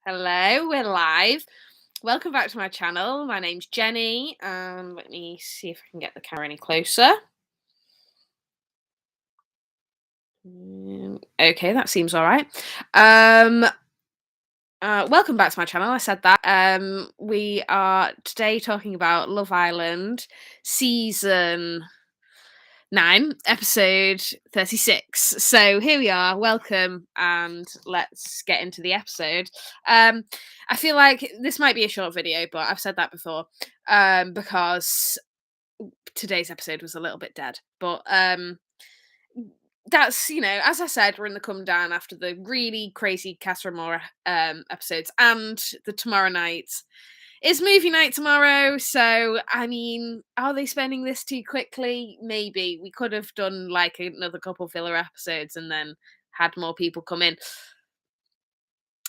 Hello, we're live. Welcome back to my channel. My name's Jenny, and let me see if I can get the camera any closer. Okay, that seems all right. Welcome back to my channel. I said that. We are today talking about Love Island season 9, episode 36. So here we are. Welcome, and let's get into the episode. I feel like this might be a short video, but I've said that before. Because today's episode was a little bit dead. But that's, as I said, we're in the come down after the really crazy Casa Amor episodes and the tomorrow night. It's movie night tomorrow, so I mean, are they spending this too quickly? Maybe. We could have done like another couple filler episodes and then had more people come in.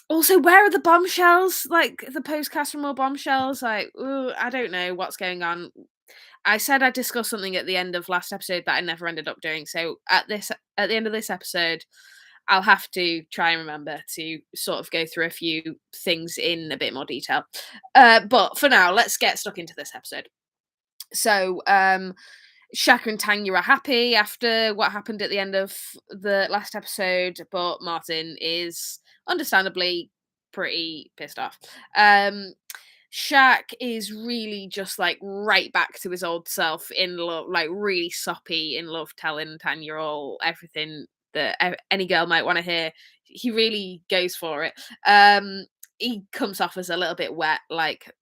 Also, where are the bombshells? Like the post Casa Amor bombshells? Like, ooh, I don't know what's going on. I said I'd discuss something at the end of last episode that I never ended up doing. So at the end of this episode, I'll have to try and remember to sort of go through a few things in a bit more detail. But for now, let's get stuck into this episode. So, Shaka and Tanya are happy after what happened at the end of the last episode, but Martin is understandably pretty pissed off. Shaq is really just like right back to his old self in love, like really soppy in love, telling Tanya all everything that any girl might want to hear. He really goes for it. He comes off as a little bit wet, like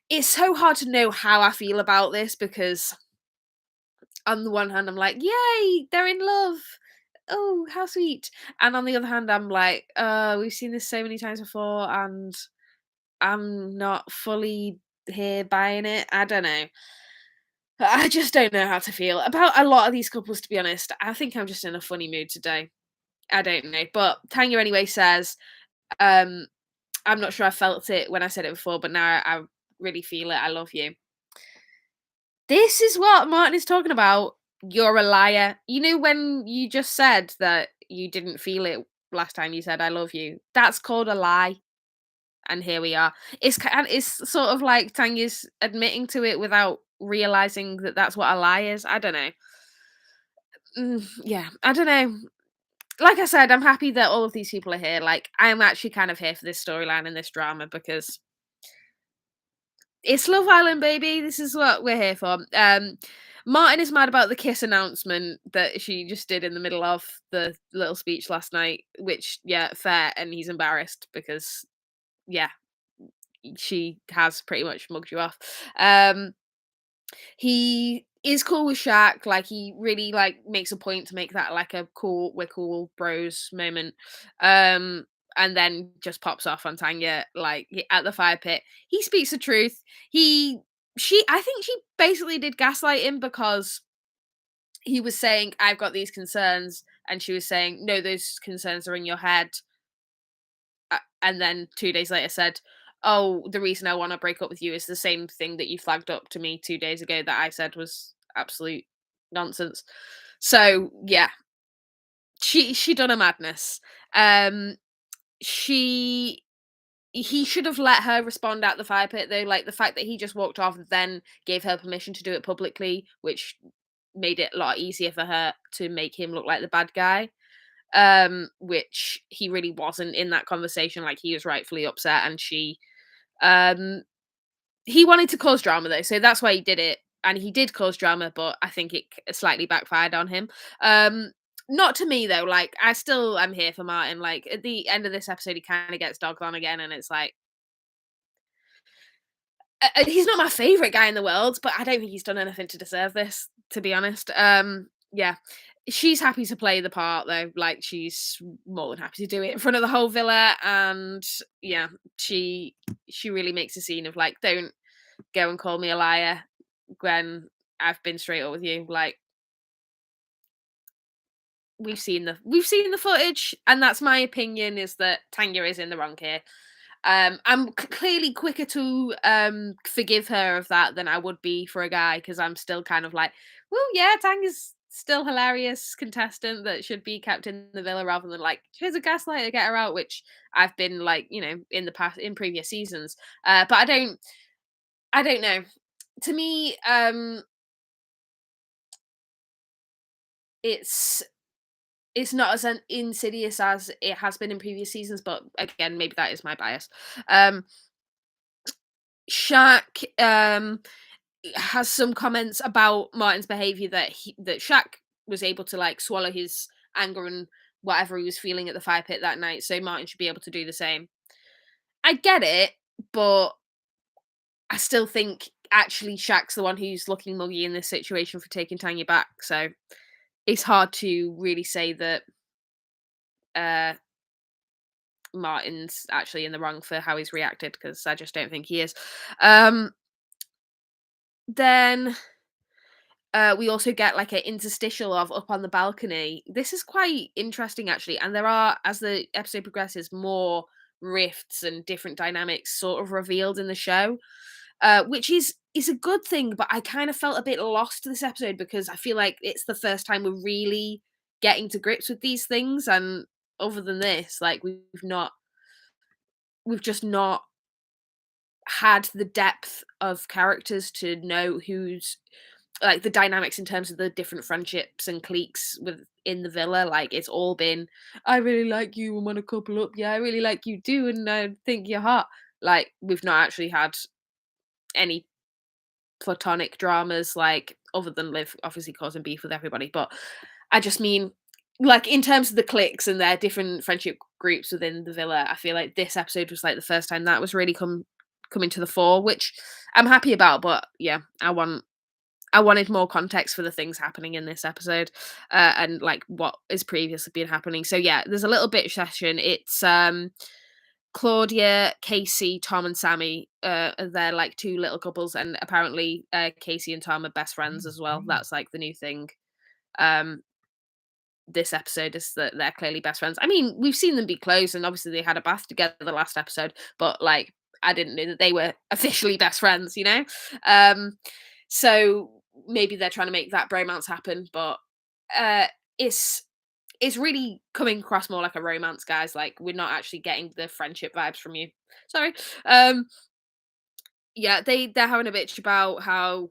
it's so hard to know how I feel about this because on the one hand I'm like, yay, they're in love. Oh, how sweet. And on the other hand, I'm like, we've seen this so many times before and I'm not fully here buying it. I don't know. I just don't know how to feel about a lot of these couples, to be honest. I think I'm just in a funny mood today. I don't know. But Tanya anyway says, um, I'm not sure I felt it when I said it before, but now I really feel it. I love you. This is what Martin is talking about. You're a liar. You know when you just said that you didn't feel it last time you said I love you? That's called a lie. And here we are. It's sort of like Tanya's admitting to it without realizing that that's what a lie is. I don't know. Yeah, I don't know. Like I said, I'm happy that all of these people are here. Like, I am actually kind of here for this storyline and this drama because it's Love Island, baby. This is what we're here for. Martin is mad about the kiss announcement that she just did in the middle of the little speech last night, which, yeah, fair. And he's embarrassed because, yeah, she has pretty much mugged you off. He is cool with Shaq, like he really like makes a point to make that like a cool we're cool bros moment. And then just pops off on Tanya like at the fire pit. He speaks the truth. I think she basically did gaslight him because he was saying, I've got these concerns, and she was saying, no, those concerns are in your head. And then 2 days later said, oh, the reason I want to break up with you is the same thing that you flagged up to me 2 days ago that I said was absolute nonsense. So yeah, she done a madness. She He should have let her respond at the fire pit though. Like the fact that he just walked off and then gave her permission to do it publicly, which made it a lot easier for her to make him look like the bad guy. Which he really wasn't in that conversation. Like he was rightfully upset, and um he wanted to cause drama though, so that's why he did it, and he did cause drama, but I think it slightly backfired on him. Not to me though. Like I still am here for Martin. Like at the end of this episode, he kind of gets dogged on again, and it's like he's not my favorite guy in the world, but I don't think he's done anything to deserve this, to be honest. Yeah, she's happy to play the part though. Like she's more than happy to do it in front of the whole villa, and yeah, she really makes a scene of like, don't go and call me a liar when I've been straight up with you. Like we've seen the footage, and that's my opinion is that Tanya is in the wrong here. I'm clearly quicker to forgive her of that than I would be for a guy because I'm still kind of like, well, yeah, Tanya's still hilarious contestant that should be kept in the villa rather than like, here's a gaslighter, get her out, which I've been like, in the past in previous seasons. But I don't know. To me, it's it's not as insidious as it has been in previous seasons, but again, maybe that is my bias. Um, Shaq has some comments about Martin's behavior that Shaq was able to like swallow his anger and whatever he was feeling at the fire pit that night, so Martin should be able to do the same. I get it, but I still think actually Shaq's the one who's looking muggy in this situation for taking Tanya back. So it's hard to really say that uh Martin's actually in the wrong for how he's reacted because I just don't think he is. Um then we also get like an interstitial of up on the balcony. This is quite interesting actually, and there are, as the episode progresses, more rifts and different dynamics sort of revealed in the show, which is a good thing. But I kind of felt a bit lost this episode because I feel like it's the first time we're really getting to grips with these things, and other than this, like we've just not had the depth of characters to know who's like the dynamics in terms of the different friendships and cliques within the villa. Like it's all been, I really like you and want to couple up. Yeah, I really like you too, and I think you're hot. Like we've not actually had any platonic dramas, like other than Liv obviously causing beef with everybody. But I just mean, like in terms of the cliques and their different friendship groups within the villa, I feel like this episode was like the first time that was really coming to the fore, which I'm happy about. But yeah, I wanted more context for the things happening in this episode, and like what is previously been happening. So yeah, there's a little bit session. It's Claudia, Casey, Tom, and Sammy. They're like two little couples, and apparently Casey and Tom are best friends as well. That's like the new thing. Um, this episode is that they're clearly best friends. I mean, we've seen them be close, and obviously they had a bath together the last episode, but like I didn't know that they were officially best friends, you know? So maybe they're trying to make that bromance happen, but uh it's it's really coming across more like a romance, guys. Like we're not actually getting the friendship vibes from you. Sorry. Um yeah, they're having a bitch about how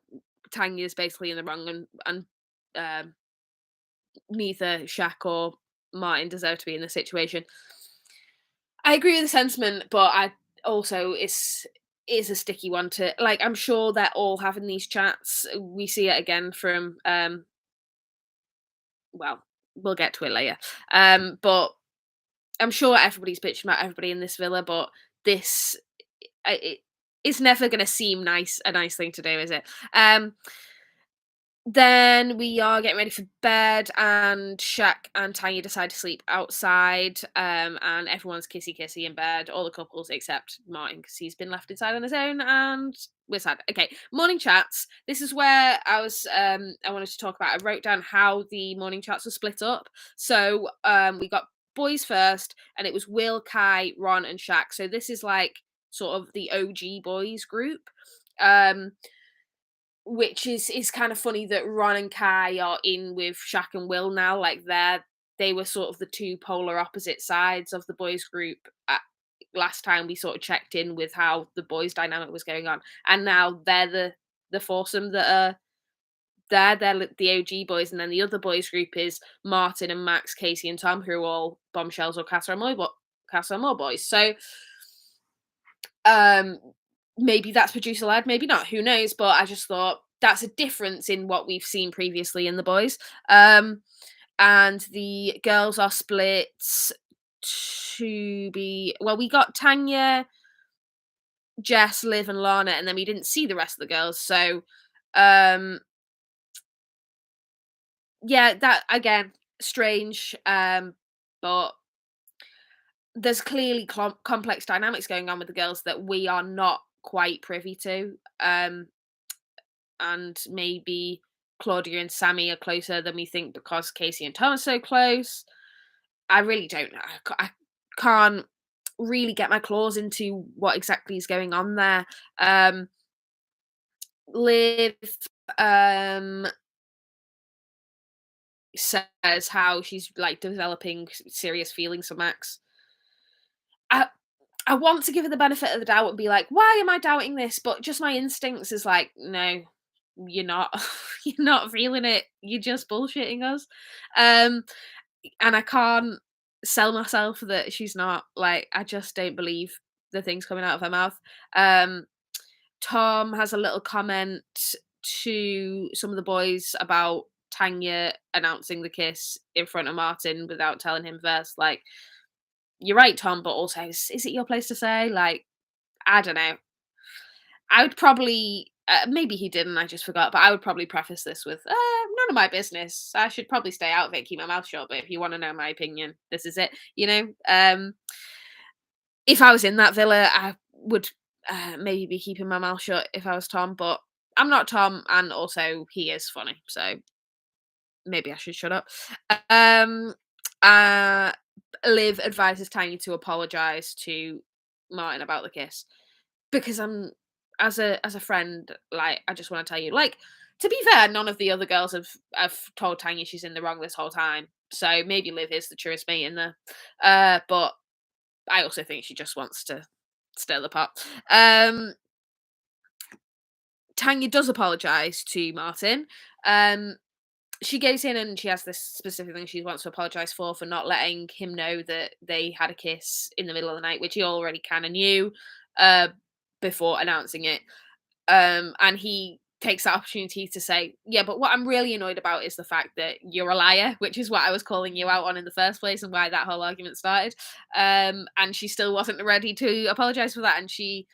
Tanya's basically in the wrong, and neither Shaq or Martin deserve to be in the situation. I agree with the sentiment, but I also is a sticky one to like. I'm sure they're all having these chats. We see it again from well, we'll get to it later. But I'm sure everybody's bitching about everybody in this villa, but this it's never going to seem a nice thing to do, is it? Then we are getting ready for bed, and Shaq and Tanya decide to sleep outside. And everyone's kissy kissy in bed, all the couples except Martin because he's been left inside on his own, and we're sad. Okay, morning chats. This is where I wanted to talk about. I wrote down how the morning chats were split up. So we got boys first, and it was Will, Kai, Ron, and Shaq. So this is like sort of the OG boys group. Um which is kind of funny that Ron and Kai are in with Shaq and Will now. Like they were sort of the two polar opposite sides of the boys group last time we sort of checked in with how the boys dynamic was going on, and now they're the foursome that are there. They're the OG boys, and then the other boys group is Martin and Max, Casey and Tom, who are all bombshells or Casa Amor boys. So um maybe that's producer led, maybe not, who knows, but I just thought that's a difference in what we've seen previously in the boys. And the girls are split to be, well, we got Tanya, Jess, Liv, and Lana, and then we didn't see the rest of the girls. So um yeah, that again, strange. But there's clearly complex dynamics going on with the girls that we are not quite privy to. And maybe Claudia and Sammy are closer than we think because Casey and Tom are so close. I really don't know. I can't really get my claws into what exactly is going on there. Liv, um, says how she's like developing serious feelings for Max. I I want to give her the benefit of the doubt and be like, why am I doubting this? But just my instincts is like, no, you're not. You're not feeling it. You're just bullshitting us. Um, and I can't sell myself that she's not. Like, I just don't believe the things coming out of her mouth. Um, Tom has a little comment to some of the boys about Tanya announcing the kiss in front of Martin without telling him first. Like, you're right, Tom, but also, is it your place to say? Like, I don't know. I would probably, maybe he didn't, I just forgot, but I would probably preface this with, none of my business. I should probably stay out of it, keep my mouth shut, but if you want to know my opinion, this is it, you know? If I was in that villa, I would maybe be keeping my mouth shut if I was Tom, but I'm not Tom, and also he is funny, so maybe I should shut up. Um, uh, Liv advises Tiny to apologise to Martin about the kiss because I'm as a friend, like I just want to tell you, like to be fair, none of the other girls have told Tanya she's in the wrong this whole time, so maybe Liv is the truest mate in there. But I also think she just wants to stir the pot. Tanya does apologise to Martin. Um, she goes in and she has this specific thing she wants to apologise for not letting him know that they had a kiss in the middle of the night, which he already kind of knew uh, before announcing it. And he takes that opportunity to say, yeah, but what I'm really annoyed about is the fact that you're a liar, which is what I was calling you out on in the first place and why that whole argument started. And she still wasn't ready to apologise for that. And she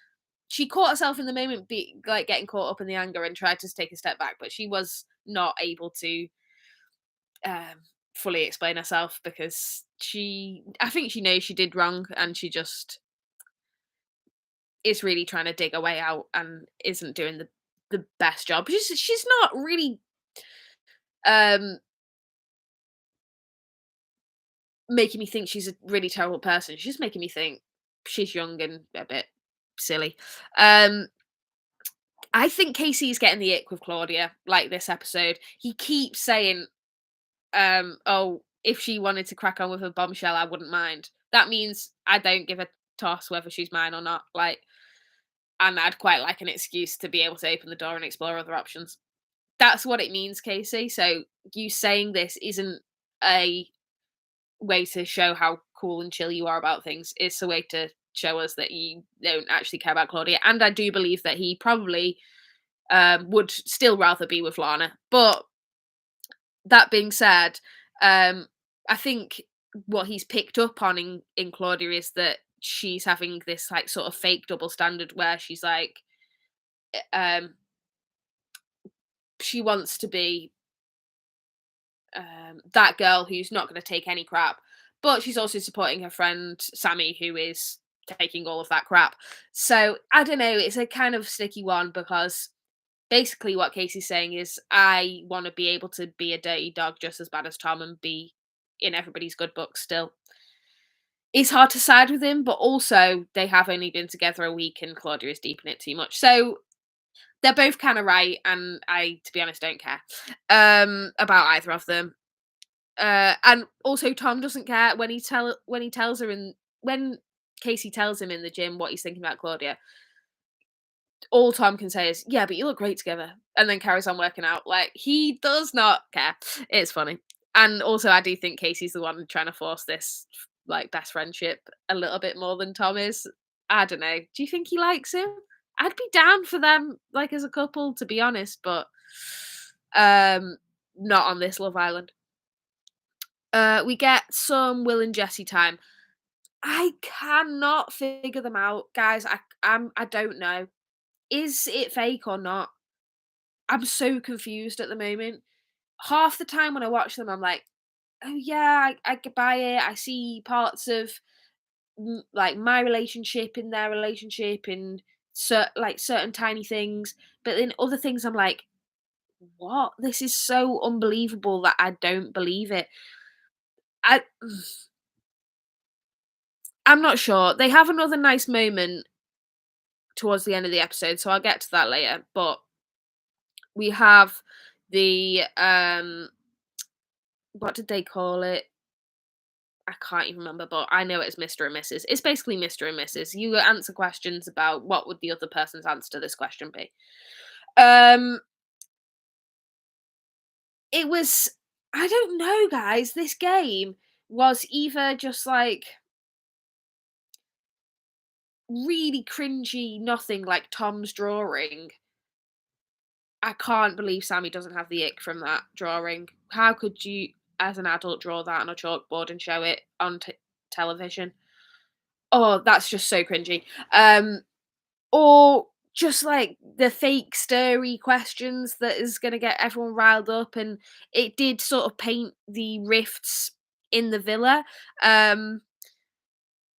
caught herself in the moment, like getting caught up in the anger and tried to take a step back, but she was not able to um, fully explain herself because I think she knows she did wrong and she just is really trying to dig her way out and isn't doing the best job. She's not really um making me think she's a really terrible person. She's just making me think she's young and a bit silly. Um I think Casey's getting the ick with Claudia, like this episode. He keeps saying, oh, if she wanted to crack on with a bombshell, I wouldn't mind. That means I don't give a toss whether she's mine or not. Like, and I'd quite like an excuse to be able to open the door and explore other options. That's what it means, Casey. So you saying this isn't a way to show how cool and chill you are about things. It's a way to show us that you don't actually care about Claudia. And I do believe that he probably would still rather be with Lana. But that being said, I think what he's picked up on in Claudia is that she's having this like sort of fake double standard where she's like, um, she wants to be that girl who's not going to take any crap, but she's also supporting her friend Sammy, who is taking all of that crap. So I don't know. It's a kind of sticky one because basically what Casey's saying is, I want to be able to be a dirty dog just as bad as Tom and be in everybody's good books still. It's hard to side with him, but also they have only been together a week and Claudia is deep in it too much. So they're both kind of right, and I, to be honest, don't care about either of them. And also Tom doesn't care when he tells her when Casey tells him in the gym what he's thinking about Claudia. All Tom can say is, "Yeah, but you look great together," and then carries on working out. Like he does not care. It's funny, and also I do think Casey's the one trying to force this like best friendship a little bit more than Tom is. I don't know. Do you think he likes him? I'd be down for them like as a couple, to be honest, but um, not on this Love Island. We get some Will and Jesse time. I cannot figure them out, guys. I don't know. Is it fake or not? I'm so confused at the moment. Half the time when I watch them, I'm like, oh yeah, I could buy it. I see parts of like my relationship in their relationship in like certain tiny things, but then other things I'm like, what? This is so unbelievable that I don't believe it. I I'm not sure. They have another nice moment towards the end of the episode, so I'll get to that later. But we have the what did they call it? I can't even remember, but I know it's Mr. and Mrs. It's basically Mr. and Mrs. You answer questions about what would the other person's answer to this question be. Um, it was I don't know, guys. This game was either just like really cringy, nothing like Tom's drawing. I can't believe Sammy doesn't have the ick from that drawing. How could you, as an adult, draw that on a chalkboard and show it on television? Oh, that's just so cringy. Or just like the fake stirry questions that is going to get everyone riled up, and it did sort of paint the rifts in the villa. Um,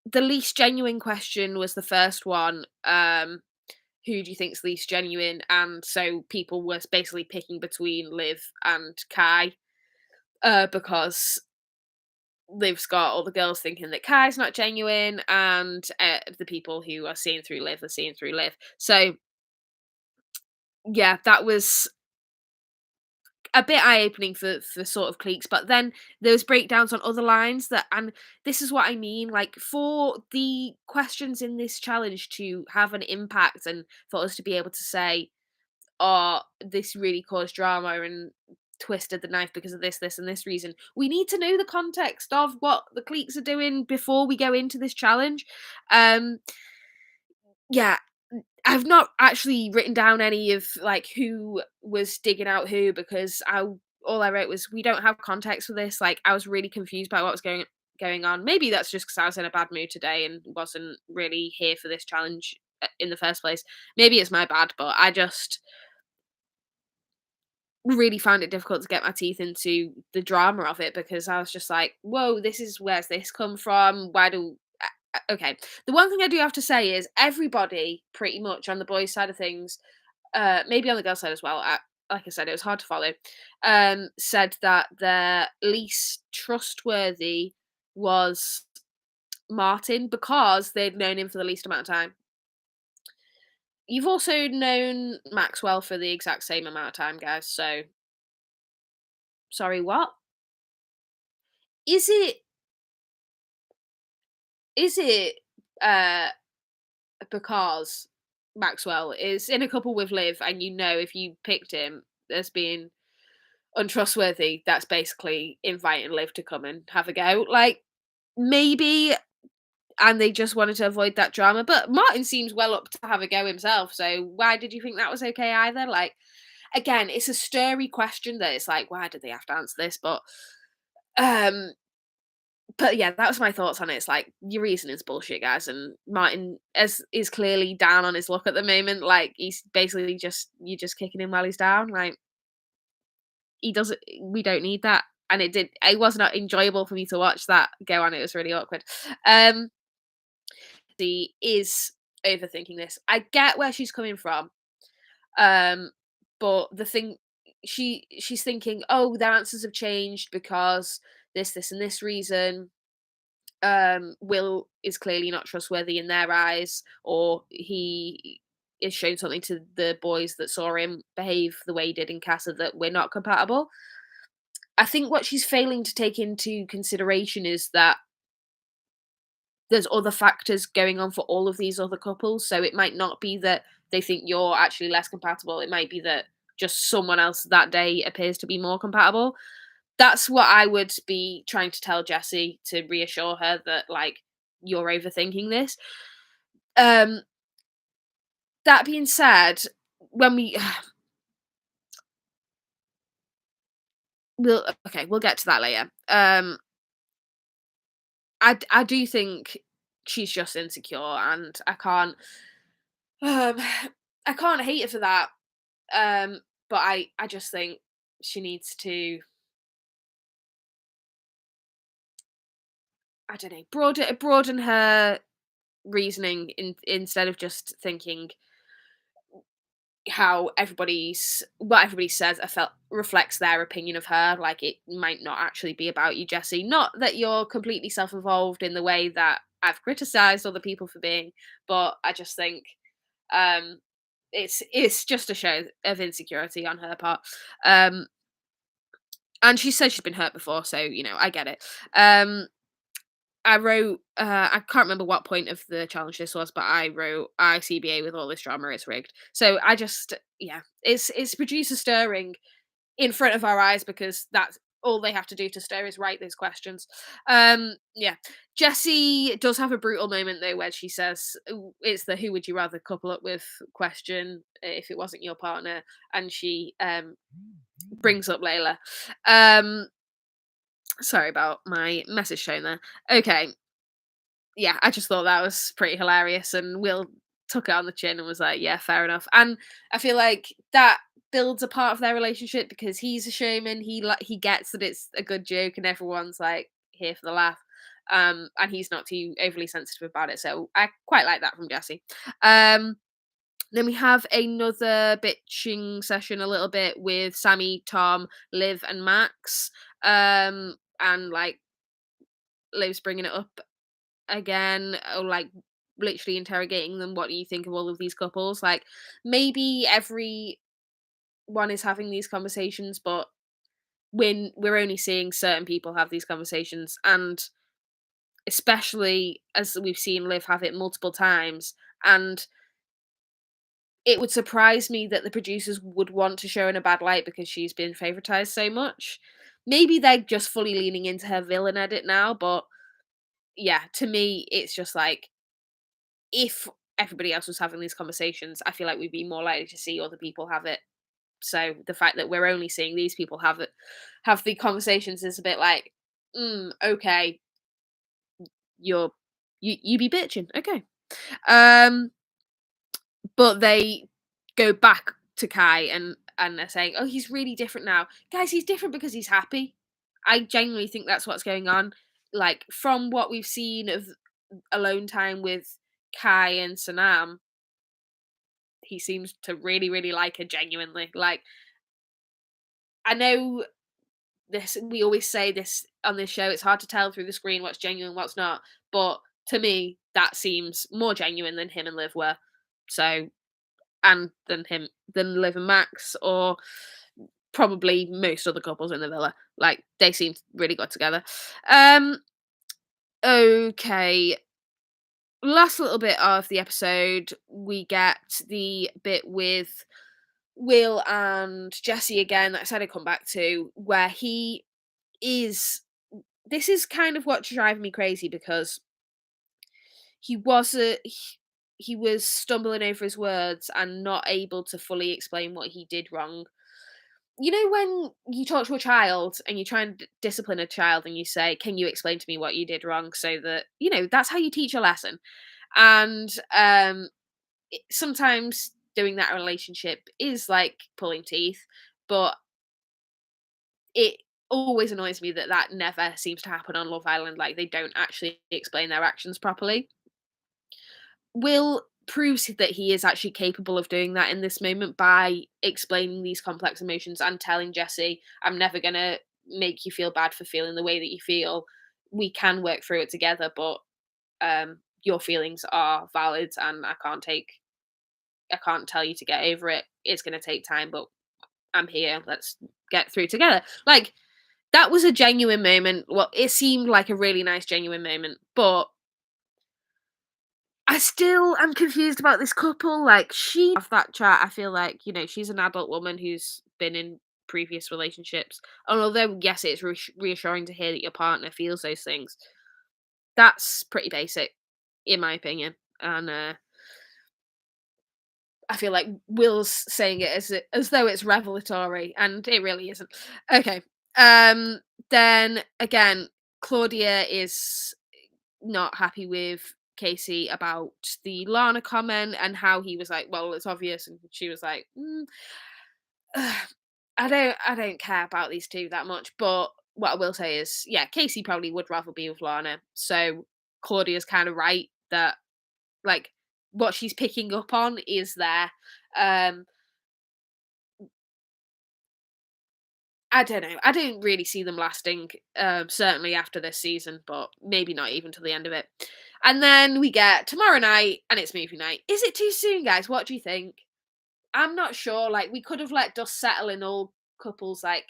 the least genuine question was the first one. Who do you think's least genuine? And so people were basically picking between Liv and Kai, because Liv's got all the girls thinking that Kai's not genuine, and the people who are seeing through Liv are seeing through Liv. So yeah, that was a bit eye-opening for sort of cliques, but then there was breakdowns on other lines that, and this is what I mean, like, for the questions in this challenge to have an impact and for us to be able to say, "Oh, this really caused drama and twisted the knife because of this, this, and this reason," we need to know the context of what the cliques are doing before we go into this challenge. Um, yeah, I've not actually written down any of like who was digging out who, because I all I wrote was we don't have context for this. Like, I was really confused by what was going on. Maybe that's just because I was in a bad mood today and wasn't really here for this challenge in the first place. Maybe it's my bad, but I just really found it difficult to get my teeth into the drama of it, because I was just like, whoa, this is where's this come from? Why do okay. The one thing I do have to say is everybody pretty much on the boys' side of things, maybe on the girls' side as well. Like I said, it was hard to follow. Said that their least trustworthy was Martin because they'd known him for the least amount of time. You've also known Maxwell for the exact same amount of time, guys. So sorry, what? Is it? Is it? Uh, because Maxwell is in a couple with Liv, and you know if you picked him as being untrustworthy, that's basically inviting Liv to come and have a go. Like, maybe, and they just wanted to avoid that drama. But Martin seems well up to have a go himself, so why did you think that was okay either? Like, again, it's a stirry question that it's like, why did they have to answer this? Um, but yeah, that was my thoughts on it. It's like, your reasoning's bullshit, guys, and Martin is clearly down on his luck at the moment. Like, he's basically just you're just kicking him while he's down. Like, he doesn't. We don't need that, and it was not enjoyable for me to watch that go on. It was really awkward. The is overthinking this. I get where she's coming from, um, but the thing she's thinking, oh, their answers have changed because this, and this reason. Will is clearly not trustworthy in their eyes, or he is showing something to the boys that saw him behave the way he did in Casa that we're not compatible. I think what she's failing to take into consideration is that there's other factors going on for all of these other couples. So it might not be that they think you're actually less compatible. It might be that just someone else that day appears to be more compatible. That's what I would be trying to tell Jessie, to reassure her that, like, you're overthinking this. Um, that being said, when we we'll get to that later. I do think she's just insecure, and um I can't hate her for that. But I just think she needs to, I don't know, broaden her reasoning instead of just thinking how what everybody says I felt reflects their opinion of her. Like, it might not actually be about you, Jessie. Not that you're completely self-involved in the way that I've criticized other people for being, but I just think um it's just a show of insecurity on her part. Um And she said she's been hurt before, so, I get it. Um, I wrote, I can't remember what point of the challenge this was, but I wrote, "ICBA with all this drama is rigged." So I just, yeah, it's producer stirring in front of our eyes because that's all they have to do to stir is write those questions. Yeah. Jessie does have a brutal moment though where she says it's the "who would you rather couple up with" question if it wasn't your partner, and she brings up Layla. Um, Sorry about my message tone there. Okay, yeah, I just thought that was pretty hilarious, and Will took it on the chin and was like, "Yeah, fair enough." And I feel like that builds a part of their relationship because he's a showman. He gets that it's a good joke, and everyone's like here for the laugh. And he's not too overly sensitive about it, so I quite like that from Jesse. Um, then we have another bitching session a little bit with Sammy, Tom, Liv, and Max. And like Liv's bringing it up again, or like literally interrogating them. What do you think of all of these couples? Like maybe everyone is having these conversations, but when we're only seeing certain people have these conversations, and especially as we've seen Liv have it multiple times, and it would surprise me that the producers would want to show her in a bad light because she's been favoritized so much. Maybe they're just fully leaning into her villain edit now, but yeah, to me, it's just like if everybody else was having these conversations, I feel like we'd be more likely to see other people have it. So the fact that we're only seeing these people have the conversations is a bit like, okay, you're you be bitching, okay. Um, but they go back to Kai and they're saying, "Oh, he's really different now." Guys, he's different because he's happy. I genuinely think that's what's going on. Like from what we've seen of alone time with Kai and Sanam, he seems to really, really like her genuinely. Like I know this we always say this on this show, it's hard to tell through the screen what's genuine, what's not. But to me, that seems more genuine than him and Liv were. So and than Liv and Max, or probably most other couples in the villa. Like they seem really good together. Um okay. Last little bit of the episode, we get the bit with Will and Jesse again that I said I'd come back to, where he is. This is kind of what's driving me crazy because he was a, he was stumbling over his words and not able to fully explain what he did wrong. You know when you talk to a child and you try and discipline a child and you say, "Can you explain to me what you did wrong?" So that that's how you teach a lesson. And sometimes doing that in a relationship is like pulling teeth, but it always annoys me that that never seems to happen on Love Island. Like they don't actually explain their actions properly. Will proves that he is actually capable of doing that in this moment by explaining these complex emotions and telling Jesse, "I'm never gonna make you feel bad for feeling the way that you feel. We can work through it together, but your feelings are valid, and I can't tell you to get over it. It's gonna take time, but I'm here. Let's get through together." Like that was a genuine moment. Well, it seemed like a really nice genuine moment, but I still am confused about this couple. Like she have that chat. I feel like she's an adult woman who's been in previous relationships. And although yes, it's reassuring to hear that your partner feels those things, that's pretty basic, in my opinion. And I feel like Will's saying it as though it's revelatory, and it really isn't. Okay. Um. Then again, Claudia is not happy with Casey about the Lana comment and how he was like, "Well, it's obvious," and she was like, I don't care about these two that much." But what I will say is, yeah, Casey probably would rather be with Lana. So Claudia's kind of right that like what she's picking up on is there. Um, I don't know. I don't really see them lasting, certainly after this season, but maybe not even till the end of it. And then we get tomorrow night, and it's movie night. Is it too soon, guys? What do you think? I'm not sure. Like, we could have let dust settle in all couples, like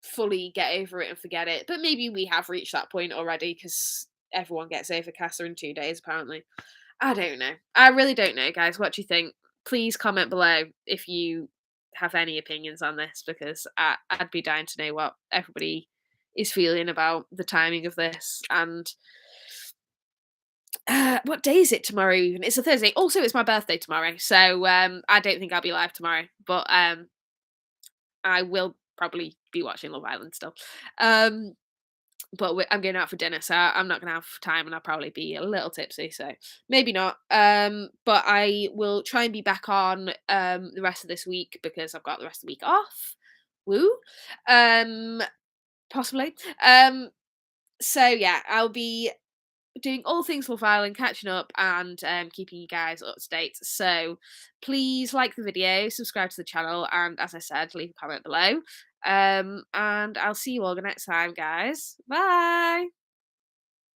fully get over it and forget it. But maybe we have reached that point already because everyone gets over Casa in 2 days, apparently. I don't know. I really don't know, guys. What do you think? Please comment below if you have any opinions on this because I'd be dying to know what everybody is feeling about the timing of this. And what day is it tomorrow? Even it's a Thursday. Also, it's my birthday tomorrow, so I don't think I'll be live tomorrow, but I will probably be watching Love Island still. Um, but I'm going out for dinner, so I'm not going to have time, and I'll probably be a little tipsy, so maybe not. But I will try and be back on the rest of this week because I've got the rest of the week off. Woo! Um, possibly. So yeah, I'll be doing all things Love Island, catching up, and keeping you guys up to date. So please like the video, subscribe to the channel, and as I said, leave a comment below. And I'll see you all the next time, guys. Bye.